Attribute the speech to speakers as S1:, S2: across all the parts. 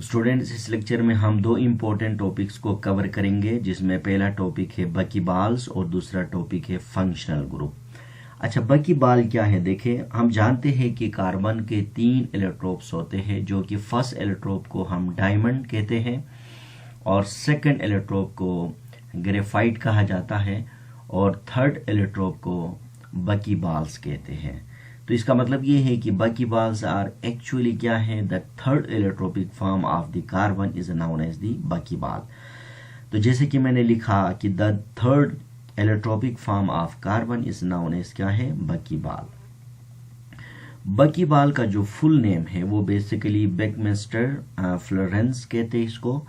S1: Students, इस lecture में हम दो इम्पोर्टेंट टॉपिक्स को कवर करेंगे, जिसमें पहला टॉपिक है बकीबाल्स और दूसरा टॉपिक है फंक्शनल ग्रुप। अच्छा, बकीबाल क्या है? देखें, हम जानते हैं कि कार्बन के 3 इलेक्ट्रोप्स होते हैं, जो कि फर्स्ट इलेक्ट्रोप को हम डायमंड कहते हैं और सेकंड इलेक्ट्रोप को ग्रेफाइट कहा जाता है और थर्ड इलेक्ट्रोप को बकीबाल्स कहते हैं। तो इसका मतलब ये है कि बकीबाल्स आर एक्चुअली क्या है? The third allotropic form of the carbon is known as the buckyball. तो जैसे कि मैंने लिखा कि the third allotropic form of carbon is known as क्या है? बकीबाल। बकीबाल का जो फुल नेम है वो बेसिकली बकमिंस्टर फ्लोरेंस कहते हैं इसको,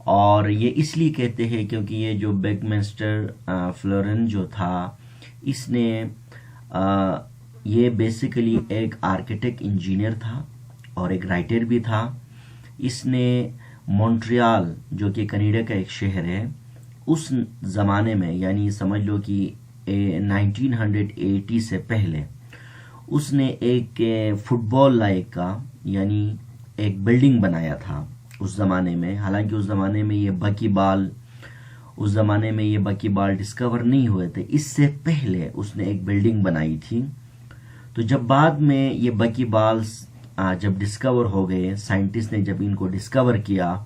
S1: और ये इसलिए कहते हैं क्योंकि ये जो बकमिंस्टर फ्लोरेंस जो था, इसने ये बेसिकली एक आर्किटेक्ट इंजीनियर था और एक राइटर भी था। इसने मॉन्ट्रियल, जो कि कनाडा का एक शहर है, उस ज़माने में, यानी समझ लो कि 1980 से पहले, उसने एक फुटबॉल लायक का यानी एक बिल्डिंग बनाया था उस ज़माने में। हालांकि उस ज़माने में ये बकीबाल डिस्कवर नहीं हुए थे, इससे पहले उसने एक बिल्डिंग बनाई थी। तो जब बाद में ये बकीबाल्स जब डिस्कवर हो गए, साइंटिस्ट ने जब इनको डिस्कवर किया,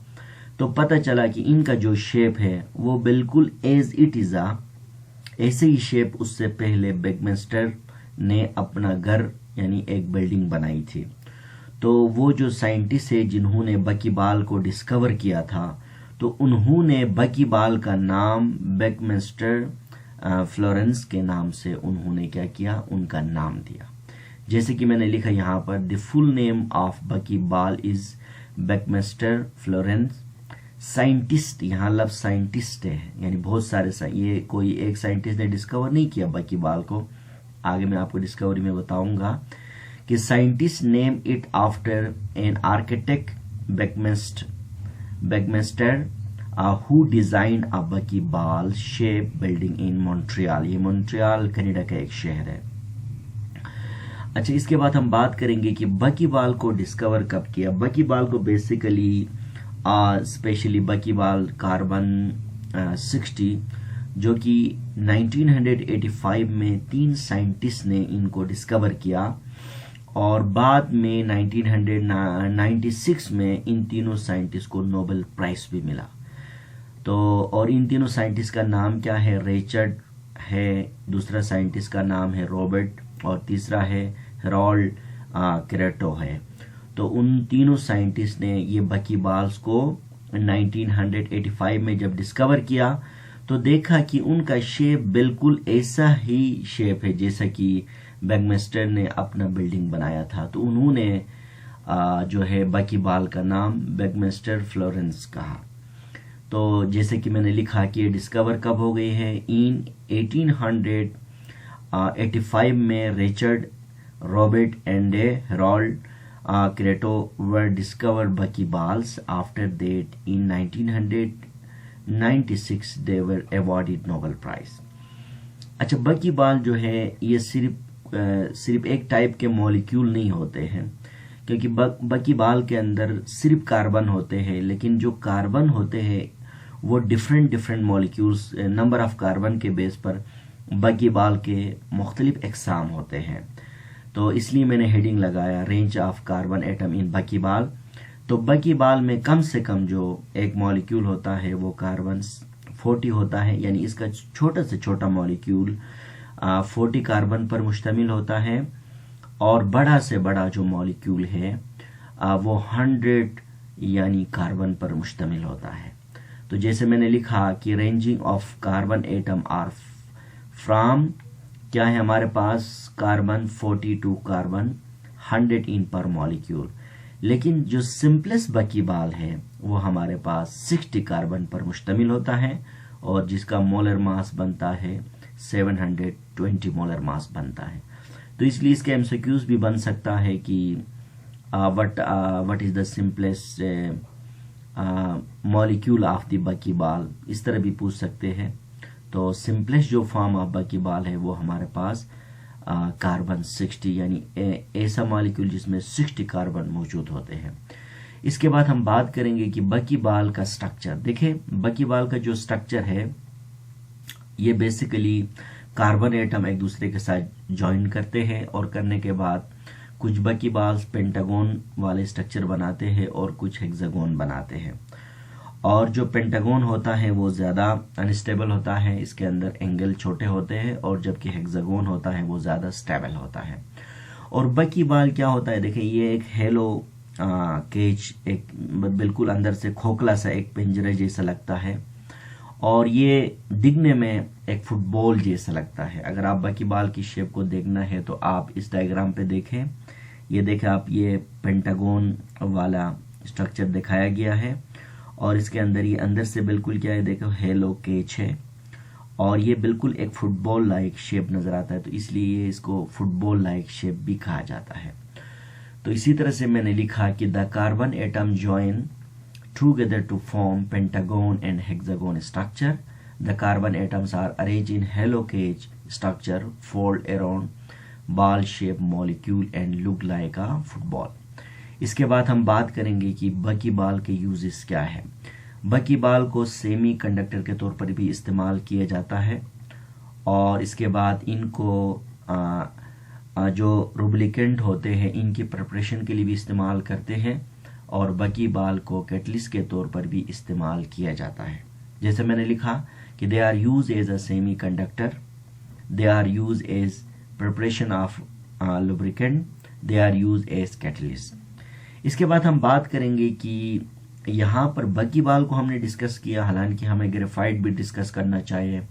S1: तो पता चला कि इनका जो शेप है वो बिल्कुल एज इट इज ऐसे ही शेप उससे पहले बकमिंस्टर ने अपना घर यानी एक बिल्डिंग बनाई थी। तो वो जो साइंटिस्ट है जिन्होंने बकीबाल को डिस्कवर किया था, तो उन्होंने बकीबाल का नाम बकमिंस्टर फ्लोरेंस के नाम से उन्होंने क्या किया? उनका नाम दिया। जैसे कि मैंने लिखा यहाँ पर, the full name of buckyball is Buckminster fullerene. Scientist, यहाँ लफ्ज साइंटिस्ट है, यानी बहुत सारे ये कोई एक साइंटिस्ट ने डिस्कवर नहीं किया बकीबाल को। आगे मैं आपको डिस्कवरी में बताऊंगा कि scientist name it after an architect Buckminster who design a buckyball shape building in Montreal. ये मॉन्ट्रियल कनाडा का एक शहर है। अच्छा, इसके बाद हम बात करेंगे कि बकीबाल को डिस्कवर कब किया। बकीबाल को बेसिकली स्पेशली बकीबाल कार्बन 60, जो कि 1985 में 3 साइंटिस्ट ने इनको डिस्कवर किया और बाद में 1996 में इन तीनों साइंटिस्ट को नोबेल प्राइज भी मिला। तो और इन तीनों साइंटिस्ट का नाम क्या है? रिचर्ड है, दूसरा साइंटिस्ट का नाम है रॉबर्ट और तीसरा है हेरोल्ड क्रेटो है। तो उन तीनों साइंटिस्ट ने ये बकीबाल्स को 1985 में जब डिस्कवर किया, तो देखा कि उनका शेप बिल्कुल ऐसा ही शेप है जैसा कि बकमिंस्टर ने अपना बिल्डिंग बनाया था। तो उन्होंने जो है बकीबाल का नाम बकमिंस्टर फ्लोरेंस कहा। तो जैसे कि मैंने लिखा कि ये डिस्कवर कब हो गई है? इन 1885 में Richard, Robert and Harold Kroto were discover buckyballs. After that in 1996 they were awarded Nobel prize. अच्छा, बकीबाल जो है ये सिर्फ एक टाइप के मॉलिक्यूल नहीं होते हैं, क्योंकि बकीबाल के अंदर सिर्फ कार्बन होते हैं, लेकिन जो कार्बन होते हैं वो different molecules, number of carbon के बेस पर बकीबाल के मुख्तलिफ अक़साम होते हैं। तो इसलिए मैंने हेडिंग लगाया range of carbon atom in buckyball. तो बकीबाल में कम से कम जो एक मॉलिक्यूल होता है वो कार्बन 40 होता है, यानी इसका छोटा से छोटा मॉलिक्यूल 40 कार्बन पर मुश्तमिल होता है और बड़ा से बड़ा जो मॉलिक्यूल है वो 100 यानी कार्बन पर मुश्तमिल होता है। तो जैसे मैंने लिखा कि ranging of carbon atom are from क्या है हमारे पास? Carbon 40 to carbon 100 in per molecule. लेकिन जो सिंपलेस्ट बकीबाल है वो हमारे पास 60 कार्बन पर मुश्तमिल होता है और जिसका मोलर मास बनता है 720 मोलर मास बनता है। तो इसलिए इसके एमसीक्यूज भी बन सकता है कि what is the simplest molecule of the buckyball, इस तरह भी पूछ सकते हैं। तो सिंपलेस्ट जो फॉर्म ऑफ बकीबाल है वो हमारे पास कार्बन 60, यानी ऐसा मॉलिक्यूल जिसमें 60 कार्बन मौजूद होते हैं। इसके बाद हम बात करेंगे कि बकीबाल का स्ट्रक्चर। देखिए बकीबाल का जो स्ट्रक्चर है ये बेसिकली कार्बन एटम एक दूसरे के साथ ज्वाइन करते हैं और करने के बाद कुछ बकीबाल्स पेंटागन वाले स्ट्रक्चर बनाते हैं और कुछ हेक्सागोन बनाते हैं। और जो पेंटागन होता है वो ज़्यादा अनस्टेबल होता है, इसके अंदर एंगल छोटे होते हैं, और जबकि हेक्सागोन होता है वो ज़्यादा स्टेबल होता है। और बकीबाल क्या होता है, देखिए ये एक हेलो केज, एक बिल्कुल अंदर से खोखला सा एक पिंजरे जैसा लगता है, और ये दिखने में एक फुटबॉल जैसा लगता है। अगर आप बकीबाल की शेप को देखना है तो आप इस डायग्राम पे देखें, ये देखें आप, ये पेंटागन वाला स्ट्रक्चर दिखाया गया है और इसके अंदर ये अंदर से बिल्कुल क्या है, देखो हेलो केज है और ये बिल्कुल एक फुटबॉल लाइक शेप नजर आता है, तो इसलिए ये इसको फुटबॉल लाइक शेप भी कहा जाता है। तो इसी तरह से मैंने लिखा कि the carbon atom join together to form pentagon and hexagon structure. The carbon atoms are arranged in hollow cage structure, fold around ball-shaped molecule and look like a football. इसके बाद हम बात करेंगे कि बकीबाल के यूजेस क्या है। बकीबाल को सेमी कंडक्टर के तौर पर भी इस्तेमाल किया जाता है, और इसके बाद इनको जो रुब्रिकेंट होते हैं इनकी प्रिपरेशन के लिए भी इस्तेमाल करते हैं, और बकीबाल को कैटलिस्ट के तौर पर भी इस्तेमाल किया जाता है। जैसे मैंने लिखा कि they are use as a semiconductor, they are use as preparation of lubricant, they are use as catalyst. इसके बाद हम बात करेंगे कि यहाँ पर बकीबाल को हमने डिस्कस किया, हालांकि हमें ग्रेफाइट भी डिस्कस करना चाहिए,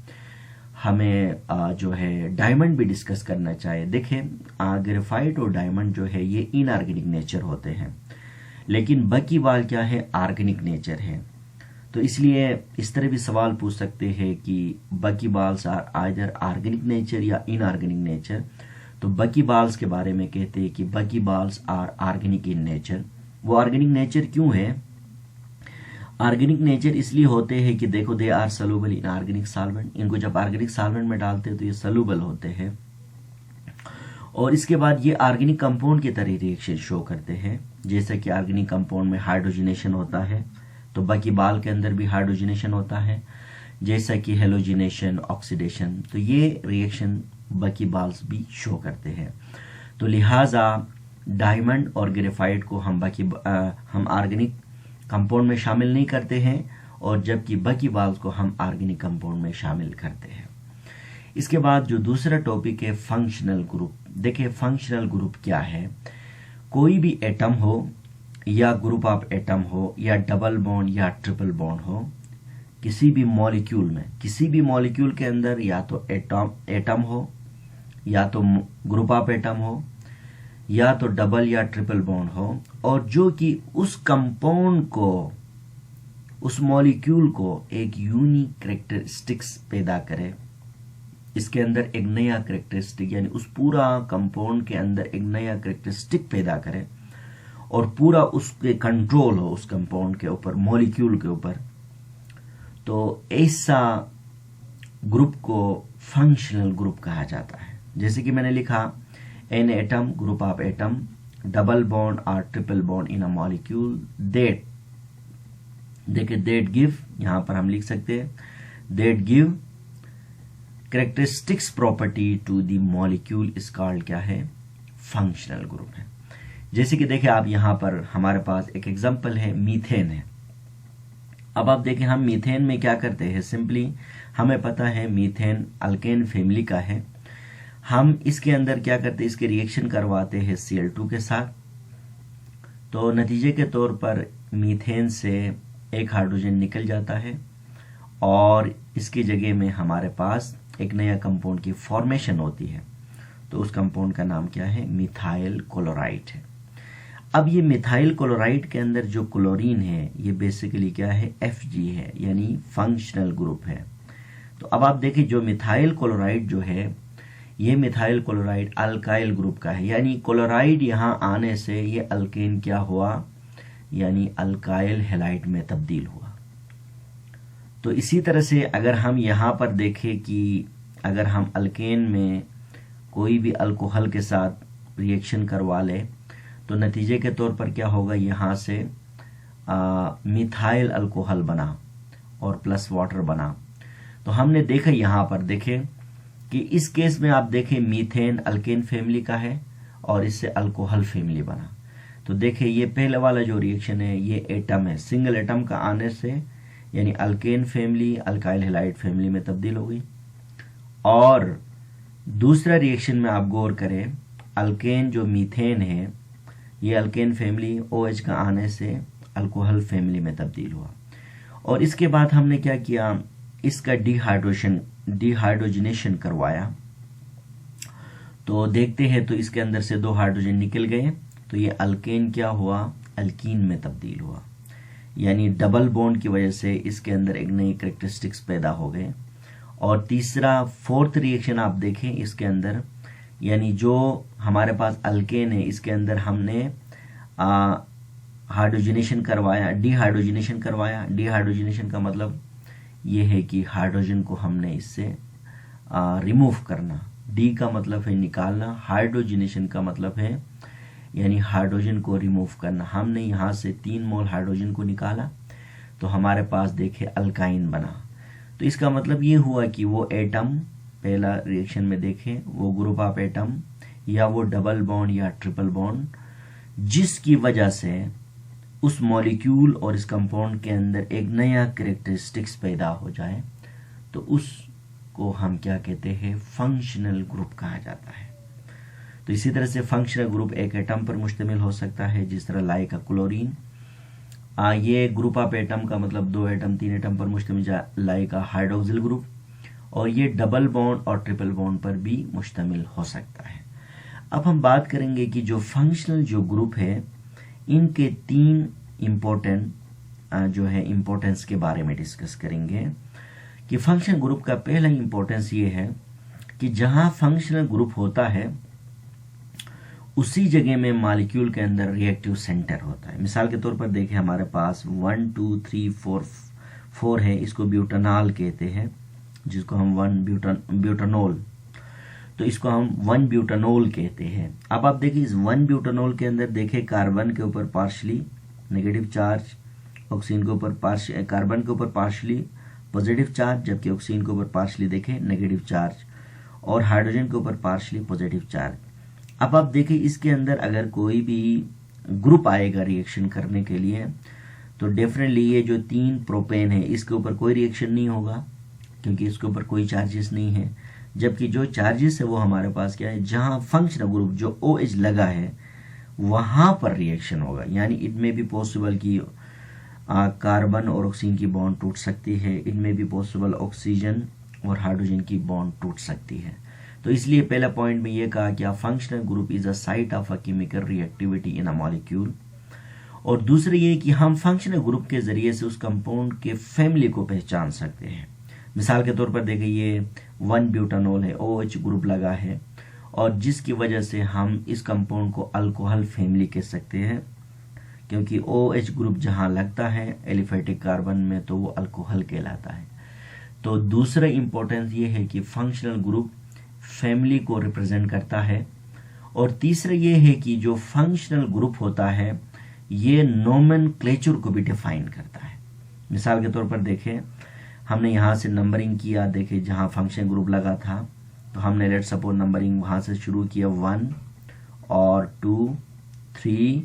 S1: हमें जो है डायमंड भी डिस्कस करना चाहिए। देखें ग्रेफाइट और डायमंड जो है ये इनऑर्गेनिक नेचर होते हैं, लेकिन बकीबाल क्या है, ऑर्गेनिक नेचर है। तो इसलिए इस तरह भी सवाल पूछ सकते हैं कि buckyballs are either organic nature या इनऑर्गेनिक नेचर। तो बकीबाल्स के बारे में कहते हैं कि buckyballs are organic in nature. वो ऑर्गेनिक नेचर क्यों है? ऑर्गेनिक नेचर इसलिए होते हैं कि देखो they are soluble in organic solvent, इनको जब ऑर्गेनिक सॉल्वेंट में डालते हैं तो ये सॉल्युबल होते हैं, और इसके बाद ये ऑर्गेनिक कंपाउंड की तरह रिएक्शन शो करते हैं। जैसे कि ऑर्गेनिक कंपाउंड में हाइड्रोजनेशन होता है, तो बकीबाल के अंदर भी हाइड्रोजनेशन होता है, जैसा कि हेलोजिनेशन, ऑक्सीडेशन, तो ये रिएक्शन बकीबाल्स भी शो करते हैं। तो लिहाजा डायमंड और ग्रेफाइट को हम ऑर्गेनिक कंपाउंड में शामिल नहीं करते हैं, और जबकि बकीबाल्स को हम ऑर्गेनिक कंपाउंड में शामिल करते हैं। इसके बाद जो दूसरा टॉपिक है फंक्शनल ग्रुप। देखिए फंक्शनल ग्रुप क्या है, कोई भी एटम हो या ग्रुप ऑफ एटम हो या डबल बॉन्ड या ट्रिपल बॉन्ड हो, किसी भी मॉलिक्यूल में, किसी भी मॉलिक्यूल के अंदर या तो एटम हो या तो ग्रुप ऑफ एटम हो या तो डबल या ट्रिपल बॉन्ड हो, और जो कि उस कंपाउंड को, उस मॉलिक्यूल को एक यूनिक कैरेक्टरिस्टिक्स पैदा करे, इसके अंदर एक नया कैरेक्टरिस्टिक, यानी उस पूरा कंपाउंड के अंदर एक नया कैरेक्टरिस्टिक पैदा करे और पूरा उसके कंट्रोल हो उस कंपाउंड के ऊपर, मॉलिक्यूल के ऊपर, तो ऐसा ग्रुप को फंक्शनल ग्रुप कहा जाता है। जैसे कि मैंने लिखा an atom, group of atom, double bond और triple bond in a molecule that, देखिए दैट गिव, यहां पर हम लिख सकते हैं that give characteristics property to the molecule is called क्या है, फंक्शनल ग्रुप है। जैसे कि देखिए आप यहां पर हमारे पास एक एग्जांपल है, मीथेन है। अब आप देखें हम मीथेन में क्या करते हैं, सिंपली हमें पता है मीथेन अल्केन फैमिली का है, हम इसके अंदर क्या करते हैं, इसके रिएक्शन करवाते हैं Cl2 के साथ, तो नतीजे के तौर पर मीथेन से एक हाइड्रोजन निकल जाता है और इसकी जगह में हमारे पास एक नया कंपाउंड की फॉर्मेशन होती है। तो उस कंपाउंड का नाम क्या है, मिथाइल क्लोराइड है। अब ये मिथाइल क्लोराइड के अंदर जो क्लोरीन है ये बेसिकली क्या है, Fg है, यानी फंक्शनल ग्रुप है। तो अब आप देखिए जो मिथाइल क्लोराइड जो है, ये मिथाइल क्लोराइड अल्काइल ग्रुप का है, यानी क्लोराइड यहां आने से ये अल्केन क्या हुआ, यानी अल्काइल हैलाइड में तब्दील हुआ। तो इसी तरह से अगर हम यहां पर देखें कि अगर हम अल्केन में कोई भी अल्कोहल के साथ रिएक्शन करवा ले तो नतीजे के तौर पर क्या होगा, यहां से मिथाइल अल्कोहल बना और प्लस वाटर बना। तो हमने देखा यहाँ पर देखें कि इस केस में आप देखें मीथेन अल्केन फैमिली का है और इससे अल्कोहल फैमिली बना। तो देखें ये पहले वाला जो रिएक्शन है ये एटम है, सिंगल एटम का आने से यानी alkane family alkyl halide family में तब्दील हो गई। और दूसरा रिएक्शन में आप गौर करें, अल्केन जो मीथेन है ये अल्केन फैमिली OH का आने से अल्कोहल फैमिली में तब्दील हुआ। और इसके बाद हमने क्या किया, इसका डिहाइड्रोजनेशन करवाया। तो देखते हैं तो इसके अंदर से 2 हाइड्रोजन निकल गए, तो ये अल्केन क्या हुआ, अल्कीन में तब्दील हुआ। यानी डबल बॉन्ड की वजह से इसके अंदर एक नई कैरेक्टरिस्टिक्स पैदा हो गए। और तीसरा फोर्थ रिएक्शन आप देखें इसके अंदर, यानी जो हमारे पास अल्केन है इसके अंदर हमने हाइड्रोजनेशन करवाया, डिहाइड्रोजनेशन करवाया। डिहाइड्रोजनेशन का मतलब ये है कि हाइड्रोजन को हमने इससे रिमूव करना। डी का मतलब है निकालना, हाइड्रोजनेशन का मतलब है यानी हाइड्रोजन को रिमूव करना। हमने यहाँ से 3 मोल हाइड्रोजन को निकाला तो हमारे पास देखे अल्काइन बना। तो इसका मतलब ये हुआ कि वो एटम पहला रिएक्शन में देखें वो ग्रुप ऑफ एटम या वो डबल बॉन्ड या ट्रिपल बॉन्ड जिसकी वजह से उस मॉलिक्यूल और इस कंपाउंड के अंदर एक नया कैरेक्टरिस्टिक्स पैदा हो जाए तो उसको हम क्या कहते हैं, फंक्शनल ग्रुप कहा जाता है। तो इसी तरह से फंक्शनल ग्रुप एक एटम पर मुश्तमिल हो सकता है, जिस तरह लाई का क्लोरीन। ये ग्रुप ऑफ एटम का मतलब 2 एटम 3 एटम पर मुश्तमिल लाई का हाइड्रोक्सिल ग्रुप। और ये डबल बॉन्ड और ट्रिपल बॉन्ड पर भी मुश्तमिल हो सकता है। अब हम बात करेंगे कि जो फंक्शनल जो ग्रुप है इनके 3 इम्पोर्टेंट जो है इम्पोर्टेंस के बारे में डिस्कस करेंगे। कि फंक्शनल ग्रुप का पहला इम्पोर्टेंस ये है कि जहां फंक्शनल ग्रुप होता है उसी जगह में मॉलिक्यूल के अंदर रिएक्टिव सेंटर होता है। मिसाल के तौर पर देखें हमारे पास 1 2 3 4 है, इसको ब्यूटानॉल कहते हैं, जिसको हम 1 ब्यूटानॉल, तो इसको हम 1 ब्यूटानॉल कहते हैं। अब आप देखिए इस 1 ब्यूटानॉल के अंदर देखें कार्बन के ऊपर पार्शली नेगेटिव चार्ज, ऑक्सीजन के ऊपर कार्बन के ऊपर पार्शली पॉजिटिव चार्ज, जबकि ऑक्सीजन के ऊपर पार्शली देखें नेगेटिव चार्ज, और हाइड्रोजन के ऊपर पार्शली पॉजिटिव चार्ज। अब आप देखें इसके अंदर अगर कोई भी ग्रुप आएगा रिएक्शन करने के लिए तो डेफिनेटली ये जो 3 प्रोपेन है इसके ऊपर कोई रिएक्शन नहीं होगा क्योंकि इसके ऊपर कोई चार्जेस नहीं है। जबकि जो चार्जेस है वो हमारे पास क्या है, जहां फंक्शनल ग्रुप जो OH लगा है वहां पर रिएक्शन होगा। यानी इनमें भी पॉसिबल कि कार्बन और ऑक्सीजन की बॉन्ड टूट सकती है, इनमें भी पॉसिबल ऑक्सीजन और हाइड्रोजन की बॉन्ड टूट सकती है। तो इसलिए पहला पॉइंट में ये कहा कि a functional group is a site of a chemical reactivity in a molecule. और दूसरे ये कि हम फंक्शनल ग्रुप के जरिए से उस कंपाउंड के फैमिली को पहचान सकते हैं। मिसाल के तौर पर देखिए ये 1 ब्यूटानॉल है, OH ग्रुप लगा है, और जिसकी वजह से हम इस कंपाउंड को अल्कोहल फैमिली कह सकते हैं क्योंकि OH ग्रुप जहां लगता है एलिफेटिक कार्बन में तो वो अल्कोहल कहलाता है। तो दूसरा इंपॉर्टेंस ये है कि फंक्शनल ग्रुप फैमिली को रिप्रेजेंट करता है। और तीसरा ये है कि जो फंक्शनल ग्रुप होता है ये नोमेनक्लेचर को भी डिफाइन करता है। मिसाल के तौर पर देखें हमने यहाँ से नंबरिंग किया, देखें जहाँ फंक्शन ग्रुप लगा था तो हमने लेट सपोज नंबरिंग वहाँ से शुरू किया 1 और 2 3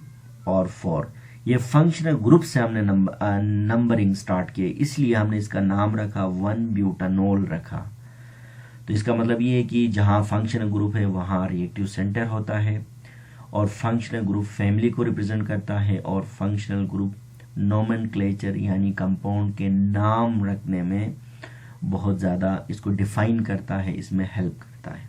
S1: और 4। ये फंक्शनल ग्रुप से हमने नंबरिंग स्टार्ट किए, इसलिए हमने इसका नाम रखा 1 ब्यूटानॉल रखा। तो इसका मतलब ये है कि जहाँ फंक्शनल ग्रुप है वहाँ रिएक्टिव सेंटर होता है और फंक्शनल ग्रुप फैमिली को रिप्रेजेंट करता है और फंक्शनल ग्रुप नोमेनक्लेचर यानी कंपाउंड के नाम रखने में बहुत ज़्यादा इसको डिफाइन करता है, इसमें हेल्प करता है।